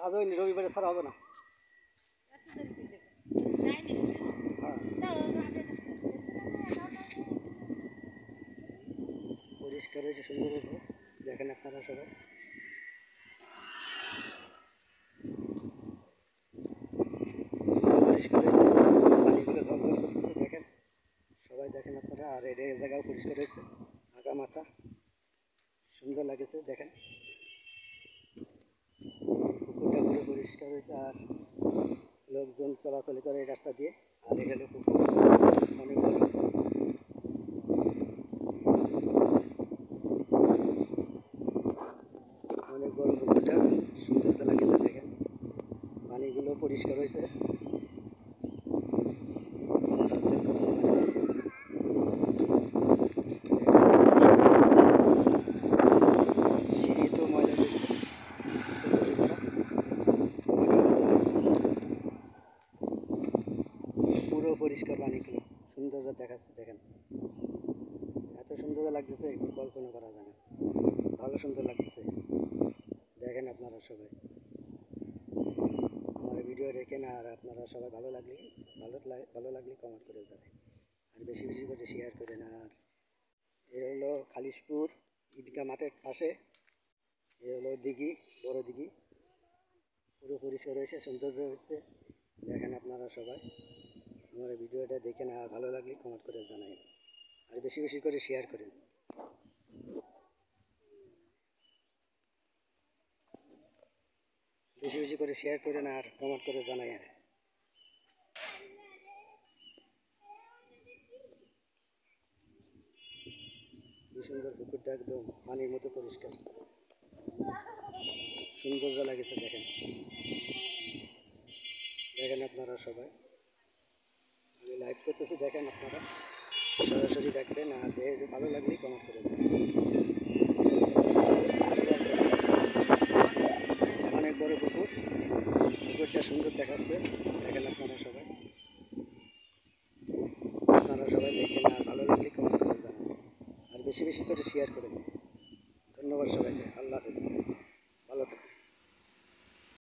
কাজ হয়নি, রবিবারে ছাড়া হবে না। পরিষ্কার হয়েছে, সুন্দর হয়েছে, দেখেন আপনারা সবাই। পরিষ্কার হয়েছে, পানিগুলো ঝলঝল করতেছে, দেখেন সবাই, দেখেন আপনারা। আর এই জায়গাও পরিষ্কার হয়েছে, আগা মাথা সুন্দর লাগেছে, দেখেন পুকুরটা পুরো পরিষ্কার হয়েছে। আর লোকজন চলাচল করে এই রাস্তা দিয়ে। আর এখানে পুকুর অনেক বড়, অনেক বড় পুকুরটা, সুন্দর লাগেছে, দেখেন পানিগুলো পরিষ্কার হয়েছে। সিঁড়ি তো ময়লা রয়েছে, পুরো পরিষ্কার পানিগুলো সুন্দর দেখাচ্ছে, দেখেন এত সুন্দর লাগতেছে, কল্পনা করা যায় না, ভালো সুন্দর লাগতেছে। দেখেন আপনারা সবাই আমার ভিডিও দেখেন। আর আপনারা সবাই ভালো লাগলে কমেন্ট করে জানাই, আর বেশি বেশি করে শেয়ার করেন। আর এ হলো খালিশপুর ঈদগাহ মাঠের পাশে, এ হলো দিঘি, বড় দিঘি, পুরো পরিষ্কার হয়েছে, সৌন্দর্য হয়েছে। দেখেন আপনারা সবাই আমার ভিডিওটা দেখেন, আর ভালো লাগলে কমেন্ট করে জানাই, আর বেশি বেশি করে শেয়ার করেন। বেশি বেশি করে শেয়ার করেন আর কমেন্ট করে জানাই। কি সুন্দর পুকুরটা, একদম পানির মতো পরিষ্কার, সৌন্দর্য লাগেছে, দেখেন। দেখেন আপনারা সবাই, আমি লাইভ করতেছি, দেখেন আপনারা সরাসরি দেখবেন। আর দেখে ভালো লাগলেই কমেন্ট করে দেবেন। অনেক বড় পুকুর, পুকুরটা সুন্দর দেখাচ্ছে, দেখেন আপনারা সবাই। আপনারা সবাই দেখেন, আর ভালো লাগলে কমেন্ট করে জানাবেন, আর বেশি বেশি করে শেয়ার করবেন।